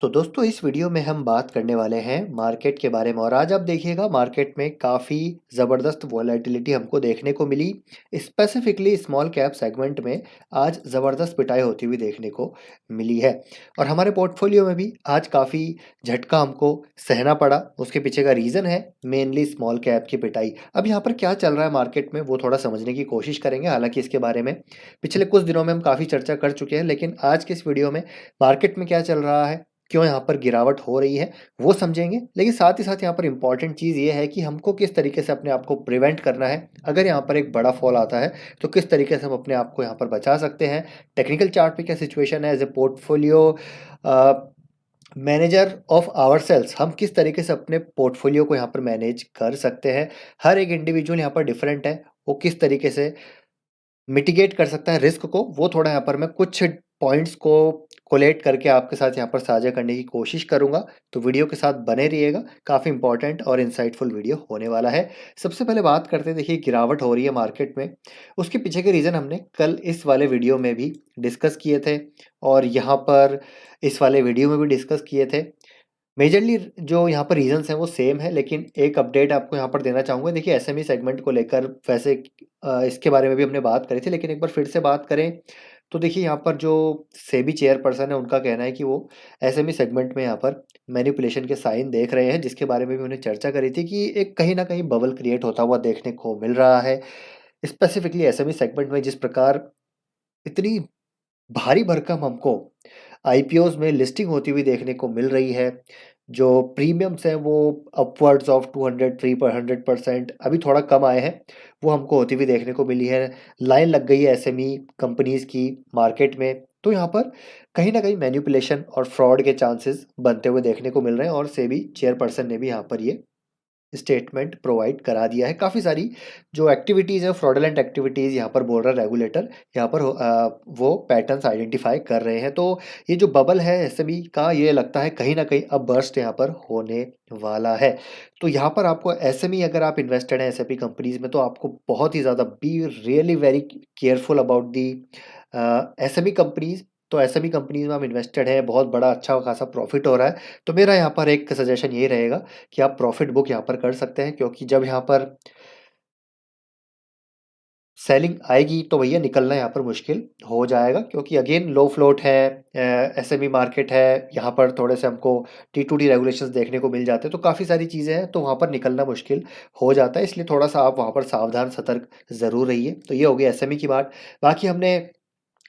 तो दोस्तों इस वीडियो में हम बात करने वाले हैं मार्केट के बारे में और आज आप देखिएगा मार्केट में काफ़ी ज़बरदस्त वॉलेटिलिटी हमको देखने को मिली। स्पेसिफिकली स्मॉल कैप सेगमेंट में आज ज़बरदस्त पिटाई होती हुई देखने को मिली है और हमारे पोर्टफोलियो में भी आज काफ़ी झटका हमको सहना पड़ा। उसके पीछे का रीज़न है मेनली स्मॉल कैप की पिटाई। अब यहाँ पर क्या चल रहा है मार्केट में वो थोड़ा समझने की कोशिश करेंगे। हालांकि इसके बारे में पिछले कुछ दिनों में हम काफ़ी चर्चा कर चुके हैं, लेकिन आज के इस वीडियो में मार्केट में क्या चल रहा है, क्यों यहाँ पर गिरावट हो रही है, वो समझेंगे। लेकिन साथ ही साथ यहाँ पर इम्पॉर्टेंट चीज़ ये है कि हमको किस तरीके से अपने आप को प्रिवेंट करना है। अगर यहाँ पर एक बड़ा फॉल आता है तो किस तरीके से हम अपने आप को यहाँ पर बचा सकते हैं। टेक्निकल चार्ट पे क्या सिचुएशन है, as a portfolio manager of ourselves हम किस तरीके से अपने पोर्टफोलियो को यहाँ पर मैनेज कर सकते हैं। हर एक इंडिविजुअल यहाँ पर डिफरेंट है, वो किस तरीके से मिटिगेट कर सकता है रिस्क को, वो थोड़ा यहाँ पर मैं कुछ पॉइंट्स को कोलेट करके आपके साथ यहाँ पर साझा करने की कोशिश करूँगा। तो वीडियो के साथ बने रहिएगा, काफ़ी इंपॉर्टेंट और इंसाइटफुल वीडियो होने वाला है। सबसे पहले बात करते हैं, देखिए गिरावट हो रही है मार्केट में, उसके पीछे के रीज़न हमने कल इस वाले वीडियो में भी डिस्कस किए थे और यहाँ पर इस वाले वीडियो में भी डिस्कस किए थे। मेजरली जो यहाँ पर रीज़न्स हैं वो सेम है, लेकिन एक अपडेट आपको यहाँ पर देना चाहूँगा। देखिए एसएमई सेगमेंट को लेकर वैसे इसके बारे में भी हमने बात करी थी, लेकिन एक बार फिर से बात करें तो देखिए यहाँ पर जो सेबी चेयरपर्सन है उनका कहना है कि वो एसएमई सेगमेंट में यहाँ पर मैनिपुलेशन के साइन देख रहे हैं, जिसके बारे में भी उन्हें चर्चा करी थी कि एक कहीं ना कहीं बबल क्रिएट होता हुआ देखने को मिल रहा है। स्पेसिफिकली एसएमई सेगमेंट में जिस प्रकार इतनी भारी भरकम हमको आईपीओज में लिस्टिंग होती हुई देखने को मिल रही है, जो प्रीमियम्स हैं वो अपवर्ड्स ऑफ 200-300% अभी थोड़ा कम आए हैं, वो हमको होती हुई देखने को मिली है। लाइन लग गई है एसएमई कंपनीज की मार्केट में, तो यहाँ पर कहीं ना कहीं मैनिपुलेशन और फ्रॉड के चांसेस बनते हुए देखने को मिल रहे हैं और सेबी चेयरपर्सन ने भी यहाँ पर ये स्टेटमेंट प्रोवाइड करा दिया है। काफ़ी सारी जो एक्टिविटीज़ है, फ्रॉडलेंट एक्टिविटीज़ यहाँ पर बोल रहा है रेगुलेटर, यहाँ पर वो पैटर्न्स आइडेंटिफाई कर रहे हैं। तो ये जो बबल है एसएमई का, ये लगता है कहीं ना कहीं अब बर्स्ट यहाँ पर होने वाला है। तो यहाँ पर आपको एसएमई अगर आप इन्वेस्टेड हैं एसएपी कंपनीज में, तो आपको बहुत ही ज़्यादा be really very careful about the SME companies. तो एसएमई कंपनीज में आप इन्वेस्टेड है, बहुत बड़ा अच्छा खासा प्रॉफिट हो रहा है, तो मेरा यहाँ पर एक सजेशन ये रहेगा कि आप प्रॉफिट बुक यहाँ पर कर सकते हैं, क्योंकि जब यहाँ पर सेलिंग आएगी तो भैया निकलना यहाँ पर मुश्किल हो जाएगा, क्योंकि अगेन लो फ्लोट है, एसएमई मार्केट है, यहाँ पर थोड़े से हमको टी2टी रेगुलेशंस देखने को मिल जाते हैं, तो काफ़ी सारी चीज़ें हैं, तो वहाँ पर निकलना मुश्किल हो जाता है। इसलिए थोड़ा सा आप वहाँ पर सावधान सतर्क ज़रूर रहिए। तो ये हो गई एसएमई की बात। बाकी हमने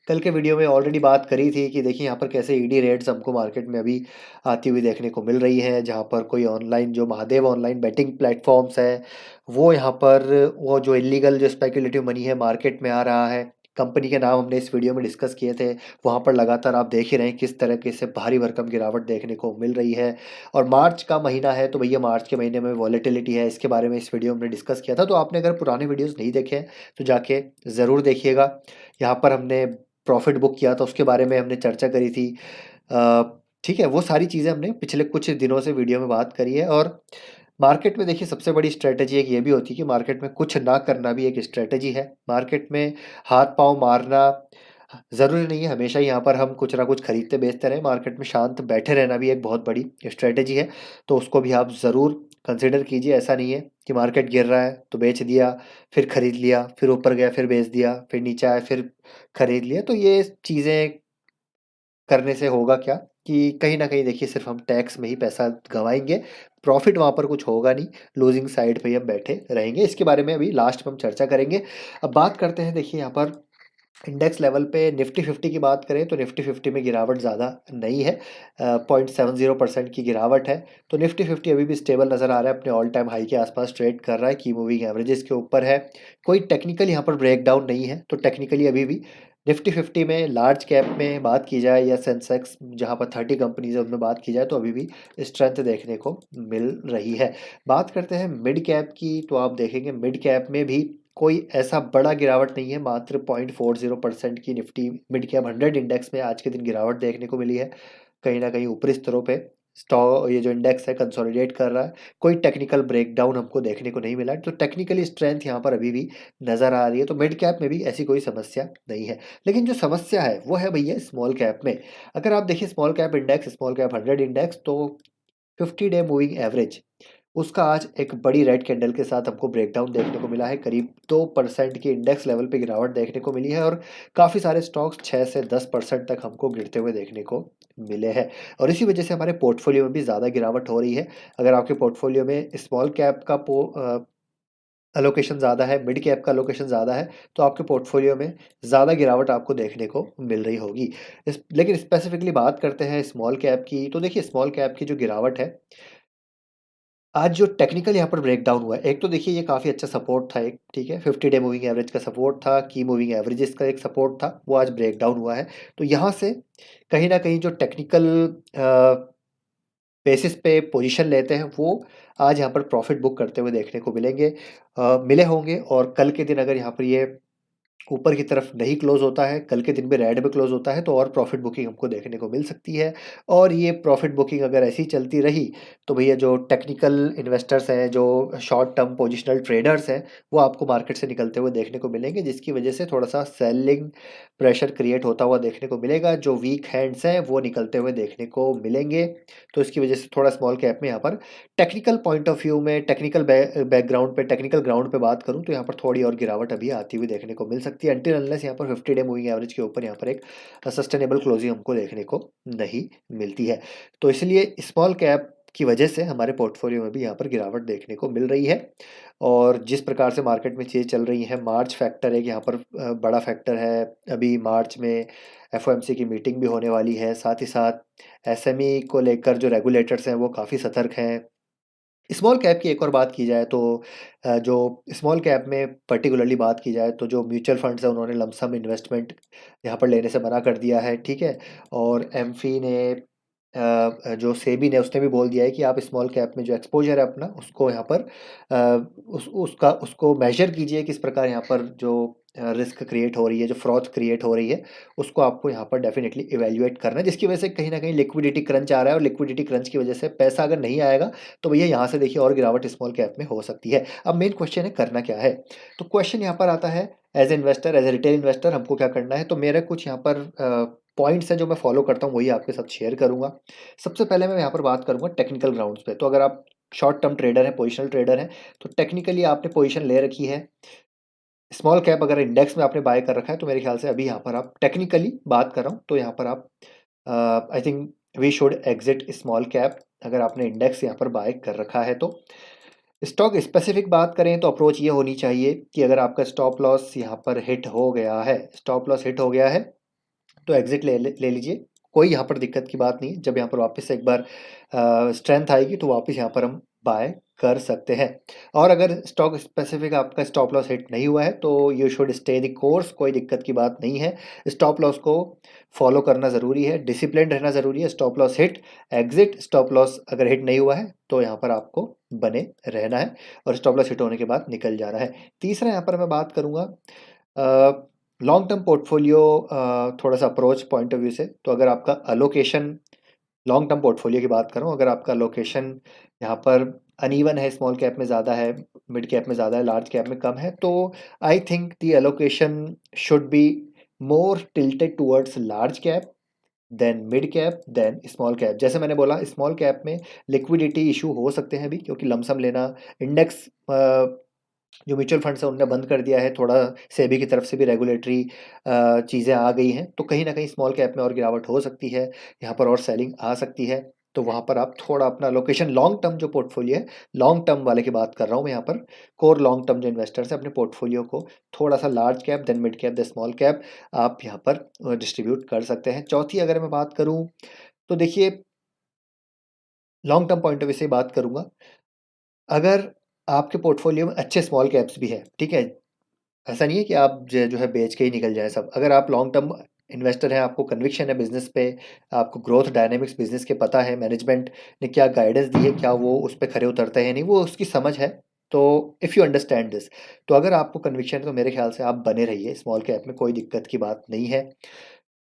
कल के वीडियो में ऑलरेडी बात करी थी कि देखिए यहाँ पर कैसे ईडी रेट्स हमको मार्केट में अभी आती हुई देखने को मिल रही है, जहाँ पर कोई ऑनलाइन जो महादेव ऑनलाइन बेटिंग प्लेटफॉर्म्स है, वो यहाँ पर वो जो इलीगल जो स्पेकुलेटिव मनी है मार्केट में आ रहा है। कंपनी के नाम हमने इस वीडियो में डिस्कस किए थे, वहाँ पर लगातार आप देख ही रहे हैं किस तरीके से भारी भरकम गिरावट देखने को मिल रही है। और मार्च का महीना है, तो भैया मार्च के महीने में वॉलेटिलिटी है, इसके बारे में इस वीडियो में डिस्कस किया था। तो आपने अगर पुराने वीडियोज़ नहीं देखे हैं तो जाके ज़रूर देखिएगा। यहाँ पर हमने प्रॉफिट बुक किया था, उसके बारे में हमने चर्चा करी थी। ठीक है, वो सारी चीज़ें हमने पिछले कुछ दिनों से वीडियो में बात करी है। और मार्केट में देखिए सबसे बड़ी स्ट्रैटेजी एक ये भी होती है कि मार्केट में कुछ ना करना भी एक स्ट्रैटेजी है। मार्केट में हाथ-पाँव मारना ज़रूरी नहीं है हमेशा ही यहाँ पर हम कुछ ना कुछ खरीदते बेचते रहें। मार्केट में शांत बैठे रहना भी एक बहुत बड़ी स्ट्रैटेजी है, तो उसको भी आप ज़रूर कंसिडर कीजिए। ऐसा नहीं है कि मार्केट गिर रहा है तो बेच दिया, फिर खरीद लिया, फिर ऊपर गया फिर बेच दिया, फिर नीचे आया फिर खरीद लिया। तो ये चीज़ें करने से होगा क्या कि कहीं न कहीं देखिए सिर्फ़ हम टैक्स में ही पैसा गँवाएँगे, प्रॉफ़िट वहाँ पर कुछ होगा नहीं, लूज़िंग साइड पे ही हम बैठे रहेंगे। इसके बारे में अभी लास्ट में हम चर्चा करेंगे। अब बात करते हैं, देखिए यहाँ पर इंडेक्स लेवल पे निफ्टी 50 की बात करें तो निफ्टी 50 में गिरावट ज़्यादा नहीं है, 0.70% की गिरावट है। तो निफ्टी 50 अभी भी स्टेबल नज़र आ रहा है, अपने ऑल टाइम हाई के आसपास ट्रेड कर रहा है, की मूविंग एवरेजेस के ऊपर है। कोई टेक्निकल यहाँ पर ब्रेकडाउन नहीं है, तो टेक्निकली अभी भी निफ्टी 50 में लार्ज कैप में बात की जाए या सेंसेक्स जहाँ पर 30 कंपनीज है उनमें बात की जाए, तो अभी भी स्ट्रेंथ देखने को मिल रही है। बात करते हैं मिड कैप की, तो आप देखेंगे मिड कैप में भी कोई ऐसा बड़ा गिरावट नहीं है, मात्र 0.40% की निफ्टी मिड कैप 100 इंडेक्स में आज के दिन गिरावट देखने को मिली है। कहीं ना कहीं ऊपरी स्तरों पे ये जो इंडेक्स है कंसोलिडेट कर रहा है, कोई टेक्निकल ब्रेकडाउन हमको देखने को नहीं मिला है, तो टेक्निकली स्ट्रेंथ यहाँ पर अभी भी नज़र आ रही है, तो मिड कैप में भी ऐसी कोई समस्या नहीं है। लेकिन जो समस्या है वो है भैया स्मॉल कैप में। अगर आप देखिए small cap index, small cap 100 index, तो 50 डे मूविंग एवरेज उसका आज एक बड़ी रेड कैंडल के साथ हमको ब्रेकडाउन देखने को मिला है। करीब 2% की इंडेक्स लेवल पे गिरावट देखने को मिली है और काफ़ी सारे स्टॉक्स 6 से 10% तक हमको गिरते हुए देखने को मिले हैं। और इसी वजह से हमारे पोर्टफोलियो में भी ज़्यादा गिरावट हो रही है। अगर आपके पोर्टफोलियो में स्मॉल कैप का अलोकेशन ज़्यादा है, मिड कैप का अलोकेशन ज़्यादा है, तो आपके पोर्टफोलियो में ज़्यादा गिरावट आपको देखने को मिल रही होगी। लेकिन स्पेसिफिकली बात करते हैं स्मॉल कैप की, तो देखिए स्मॉल कैप की जो गिरावट है, आज जो टेक्निकल यहाँ पर ब्रेकडाउन हुआ है, एक तो देखिए ये काफ़ी अच्छा सपोर्ट था एक, ठीक है, 50 डे मूविंग एवरेज का सपोर्ट था, की मूविंग एवरेजेस का एक सपोर्ट था, वो आज ब्रेकडाउन हुआ है। तो यहाँ से कहीं न कहीं जो टेक्निकल बेसिस पे पोजीशन लेते हैं, वो आज यहाँ पर प्रॉफिट बुक करते हुए देखने को मिले होंगे। और कल के दिन अगर यहाँ पर ये ऊपर की तरफ नहीं क्लोज होता है, कल के दिन में रेड में क्लोज होता है, तो और प्रॉफिट बुकिंग हमको देखने को मिल सकती है। और ये प्रॉफिट बुकिंग अगर ऐसी चलती रही, तो भैया जो टेक्निकल इन्वेस्टर्स हैं, जो शॉर्ट टर्म पोजिशनल ट्रेडर्स हैं, वो आपको मार्केट से निकलते हुए देखने को मिलेंगे, जिसकी वजह से थोड़ा सा सेलिंग प्रेशर क्रिएट होता हुआ देखने को मिलेगा। जो वीक हैंड्स हैं वो निकलते हुए देखने को मिलेंगे। तो इसकी वजह से थोड़ा स्मॉल कैप में यहाँ पर टेक्निकल पॉइंट ऑफ व्यू में, टेक्निकल बैकग्राउंड पे, टेक्निकल ग्राउंड पे बात करूँ, तो यहाँ पर थोड़ी और गिरावट अभी आती हुई देखने को मिल सकती है, अनटिल अनलेस यहाँ पर 50 डे मूविंग एवरेज के ऊपर यहाँ पर एक सस्टेनेबल क्लोजिंग हमको देखने को नहीं मिलती है। तो इसलिए स्मॉल कैप की वजह से हमारे पोर्टफोलियो में भी यहाँ पर गिरावट देखने को मिल रही है। और जिस प्रकार से मार्केट में चीज़ें चल रही हैं, मार्च फैक्टर एक यहाँ पर बड़ा फैक्टर है। अभी मार्च में एफओएमसी की मीटिंग भी होने वाली है, साथ ही साथ एसएमई को लेकर जो रेगुलेटर्स हैं वो काफ़ी सतर्क हैं। स्मॉल कैप की एक और बात की जाए तो जो स्मॉल कैप में पर्टिकुलरली बात की जाए, तो जो म्यूचुअल फंड्स हैं उन्होंने लमसम इन्वेस्टमेंट यहाँ पर लेने से मना कर दिया है, ठीक है। और एमफी ने जो सेबी ने उसने भी बोल दिया है कि आप स्मॉल कैप में जो एक्सपोजर है अपना, उसको यहाँ पर उसको मेजर कीजिए, किस प्रकार यहाँ पर जो रिस्क क्रिएट हो रही है, जो फ्रॉड क्रिएट हो रही है, उसको आपको यहाँ पर डेफिनेटली इवेल्युएट करना है, जिसकी वजह से कहीं ना कहीं लिक्विडिटी क्रंच आ रहा है। और लिक्विडिटी क्रंच की वजह से पैसा अगर नहीं आएगा, तो भैया यहाँ से देखिए और गिरावट स्मॉल कैप में हो सकती है। अब मेन क्वेश्चन है करना क्या है। तो क्वेश्चन यहाँ पर आता है, as a investor, as a retail investor हमको क्या करना है। तो मेरे कुछ यहाँ पर पॉइंट्स हैं जो मैं फॉलो करता हूँ, वही आपके साथ शेयर करूँगा। सबसे पहले मैं यहाँ पर बात करूँगा टेक्निकल ग्राउंड्स पे। तो अगर आप शॉर्ट टर्म ट्रेडर हैं, पोजिशनल ट्रेडर हैं, तो टेक्निकली आपने पोजीशन ले रखी है, स्मॉल कैप अगर इंडेक्स में आपने बाय कर रखा है, तो मेरे ख्याल से अभी यहाँ पर आप टेक्निकली बात कर रहा हूँ, तो यहाँ पर आप I think we should exit small cap, अगर आपने इंडेक्स यहाँ पर बाय कर रखा है तो। स्टॉक स्पेसिफिक बात करें तो अप्रोच ये होनी चाहिए कि अगर आपका स्टॉप लॉस यहाँ पर हिट हो गया है, स्टॉप लॉस हिट हो गया है, तो एग्जिट ले लीजिए, कोई यहाँ पर दिक्कत की बात नहीं है। जब यहाँ पर वापस से एक बार स्ट्रेंथ आएगी, तो वापस यहाँ पर हम बाय कर सकते हैं। और अगर स्टॉक स्पेसिफिक आपका स्टॉप लॉस हिट नहीं हुआ है, तो you should stay the course, कोई दिक्कत की बात नहीं है। स्टॉप लॉस को फॉलो करना ज़रूरी है, डिसिप्लिन रहना ज़रूरी है। Stop loss hit, exit, stop loss अगर हिट नहीं हुआ है, तो यहाँ पर आपको बने रहना है और स्टॉप लॉस हिट होने के बाद निकल जाना है। तीसरा यहाँ पर मैं बात करूँगा लॉन्ग टर्म पोर्टफोलियो, थोड़ा सा अप्रोच पॉइंट ऑफ व्यू से। तो अगर आपका अलोकेशन, लॉन्ग टर्म पोर्टफोलियो की बात करूँ, अगर आपका लोकेशन यहाँ पर अनइवन है, स्मॉल कैप में ज़्यादा है, मिड कैप में ज़्यादा है, लार्ज कैप में कम है, तो I think the allocation should be more tilted towards large cap than mid cap than small cap. जैसे मैंने बोला, स्मॉल कैप में लिक्विडिटी इशू हो सकते हैं अभी, क्योंकि लमसम लेना, इंडेक्स जो म्यूचुअल फंड्स है उनने बंद कर दिया है, थोड़ा सेबी की तरफ से भी रेगुलेटरी चीज़ें आ गई हैं, तो कहीं ना कहीं स्मॉल कैप में और गिरावट हो सकती है, यहाँ पर और सेलिंग आ सकती है। तो वहाँ पर आप थोड़ा अपना लोकेशन, लॉन्ग टर्म जो पोर्टफोलियो है, लॉन्ग टर्म वाले की बात कर रहा हूँ मैं यहाँ पर, कोर लॉन्ग टर्म जो इन्वेस्टर्स हैं, अपने पोर्टफोलियो को थोड़ा सा large cap than mid cap than small cap आप यहाँ पर डिस्ट्रीब्यूट कर सकते हैं। चौथी अगर मैं बात करूँ, तो देखिए long term point of view से बात करूँगा, अगर आपके पोर्टफोलियो में अच्छे स्मॉल कैप्स भी हैं, ठीक है, ऐसा नहीं है कि आप जो है बेच के ही निकल जाएँ सब। अगर आप लॉन्ग टर्म इन्वेस्टर हैं, आपको कन्विक्शन है बिज़नेस पे, आपको ग्रोथ डायनामिक्स बिज़नेस के पता है, मैनेजमेंट ने क्या गाइडेंस दी है, क्या वो उस पे खरे उतरते हैं नहीं, वो उसकी समझ है। तो इफ़ यू अंडरस्टैंड दिस, तो अगर आपको कन्विक्शन है, तो मेरे ख्याल से आप बने रहिए स्मॉल कैप में, कोई दिक्कत की बात नहीं है।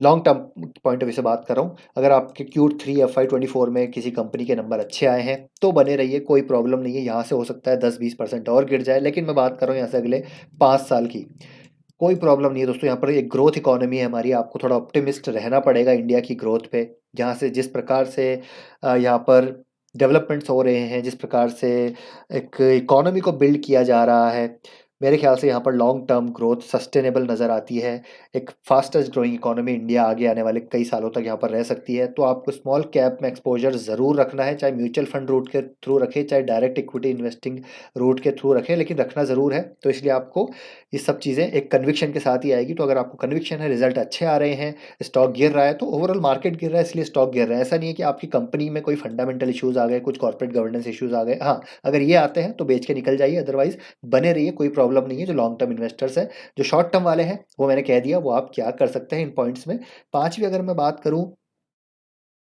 Long term point of view से बात कर रहा हूँ। अगर आपके Q3 FY24 में किसी कंपनी के नंबर अच्छे आए हैं तो बने रहिए, कोई प्रॉब्लम नहीं है। यहाँ से हो सकता है 10-20% और गिर जाए, लेकिन मैं बात कर रहा हूँ यहाँ से अगले 5 साल की, कोई प्रॉब्लम नहीं है दोस्तों। यहाँ पर एक ग्रोथ इकोनॉमी है हमारी, आपको थोड़ा ऑप्टिमिस्ट रहना पड़ेगा इंडिया की ग्रोथ पे। जहाँ से जिस प्रकार से यहाँ पर डेवलपमेंट्स हो रहे हैं, जिस प्रकार से एक इकोनॉमी को बिल्ड किया जा रहा है, मेरे ख्याल से यहाँ पर लॉन्ग टर्म ग्रोथ सस्टेनेबल नज़र आती है। एक फास्टेस्ट ग्रोइंग इकोनॉमी इंडिया आगे आने वाले कई सालों तक यहाँ पर रह सकती है। तो आपको स्मॉल कैप में एक्सपोजर ज़रूर रखना है, चाहे म्यूचुअल फंड रूट के थ्रू रखें, चाहे डायरेक्ट इक्विटी इन्वेस्टिंग रूट के थ्रू रखें, लेकिन रखना ज़रूर है। तो इसलिए आपको ये सब चीज़ें एक कन्विक्शन के साथ ही आएगी। तो अगर आपको कन्विक्शन है, रिजल्ट अच्छे आ रहे हैं, स्टॉक गिर रहा है, तो ओवरऑल मार्केट गिर रहा है इसलिए स्टॉक गिर रहा है। ऐसा नहीं है कि आपकी कंपनी में कोई फंडामेंटल इश्यूज़ आ गए, कुछ कॉर्पोरेट गवर्नेंस इश्यूज़ आ गए। हाँ, अगर ये आते हैं तो बेच के निकल जाइए, अदरवाइज़ बने रहिए, कोई प्रॉब्लम नहीं है। जो लॉन्ग टर्म इन्वेस्टर्स हैं, जो शॉर्ट टर्म वाले हैं, वो मैंने कह दिया वो आप क्या कर सकते हैं इन पॉइंट्स में। 5वीं अगर मैं बात करूँ,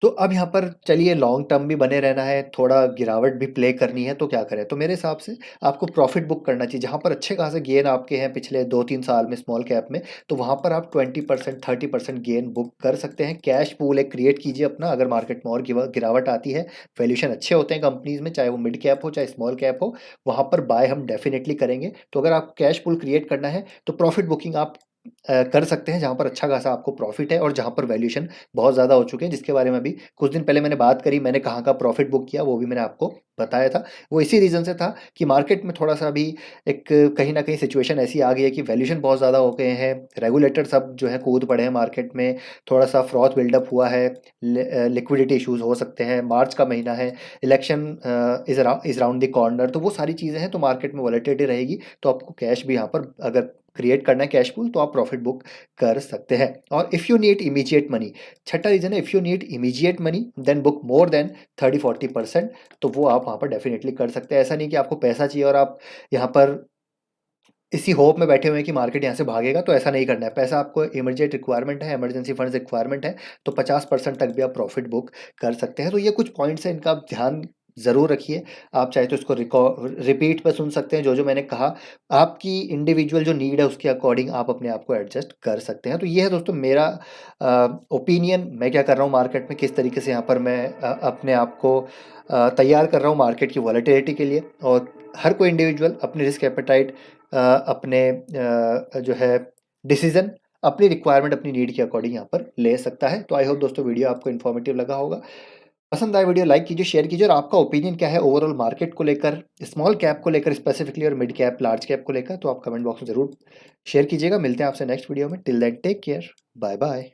तो अब यहाँ पर चलिए लॉन्ग टर्म भी बने रहना है, थोड़ा गिरावट भी प्ले करनी है, तो क्या करें? तो मेरे हिसाब से आपको प्रॉफ़िट बुक करना चाहिए। जहाँ पर अच्छे खासे गेन आपके हैं पिछले 2-3 साल में स्मॉल कैप में, तो वहाँ पर आप 20% 30% गेन बुक कर सकते हैं। कैश पूल एक क्रिएट कीजिए अपना, अगर मार्केट में और गिरावट आती है, वैल्यूएशन अच्छे होते हैं कंपनीज़ में, चाहे वो मिड कैप हो, चाहे स्मॉल कैप हो, वहाँ पर बाय हम डेफ़िनेटली करेंगे। तो अगर आपको कैश पूल क्रिएट करना है, तो प्रॉफ़िट बुकिंग आप कर सकते हैं, जहाँ पर अच्छा खासा आपको प्रॉफ़िट है और जहाँ पर वैल्यूएशन बहुत ज़्यादा हो चुके हैं, जिसके बारे में अभी कुछ दिन पहले मैंने बात करी। मैंने कहाँ का प्रॉफ़िट बुक किया वो भी मैंने आपको बताया था। वो इसी रीज़न से था कि मार्केट में थोड़ा-सा अभी एक कहीं न कहीं सिचुएशन ऐसी आ गई है कि वैल्यूएशन बहुत ज़्यादा हो गए हैं। रेगुलेटर सब जो है कूद पड़े हैं मार्केट में, थोड़ा-सा फ्रॉथ बिल्डअप हुआ है, लिक्विडिटी इश्यूज़ हो सकते हैं, मार्च का महीना है, election is round the corner, तो वो सारी चीज़ें हैं, तो मार्केट में वॉलेटिलिटी रहेगी। तो आपको कैश भी यहाँ पर अगर क्रिएट करना है कैश पूल, तो आप प्रॉफ़िट बुक कर सकते हैं। और if you need immediate money, छठा रीज़न है, if you need immediate money then book more than 30-40%, तो वो आप वहाँ पर डेफ़िनेटली कर सकते हैं। ऐसा नहीं कि आपको पैसा चाहिए और आप यहाँ पर इसी होप में बैठे हुए हैं कि मार्केट यहाँ से भागेगा, तो ऐसा नहीं करना है। पैसा आपको इमीडिएट रिक्वायरमेंट है, इमरजेंसी फंड्स रिक्वायरमेंट है, तो 50% तक भी आप प्रॉफ़िट बुक कर सकते हैं। तो ये कुछ पॉइंट्स हैं, इनका आप ध्यान ज़रूर रखिए। आप चाहे तो इसको रिपीट पे सुन सकते हैं, जो मैंने कहा। आपकी इंडिविजुअल जो नीड है उसके अकॉर्डिंग आप अपने आप को एडजस्ट कर सकते हैं। तो ये है दोस्तों मेरा ओपिनियन, मैं क्या कर रहा हूँ मार्केट में, किस तरीके से यहाँ पर मैं अपने आप को तैयार कर रहा हूँ मार्केट की वॉलेटिलिटी के लिए। और हर कोई इंडिविजुअल अपनी रिस्क एपेटाइट, अपने जो है डिसीज़न, अपनी रिक्वायरमेंट, अपनी नीड के अकॉर्डिंग यहाँ पर ले सकता है। तो आई होप दोस्तों वीडियो आपको इन्फॉर्मेटिव लगा होगा। पसंद आए वीडियो लाइक कीजिए, शेयर कीजिए, और आपका ओपिनियन क्या है ओवरऑल मार्केट को लेकर, स्मॉल कैप को लेकर स्पेसिफिकली, और मिड कैप, लार्ज कैप को लेकर, तो आप कमेंट बॉक्स में ज़रूर शेयर कीजिएगा। मिलते हैं आपसे नेक्स्ट वीडियो में। Till then take care, bye bye.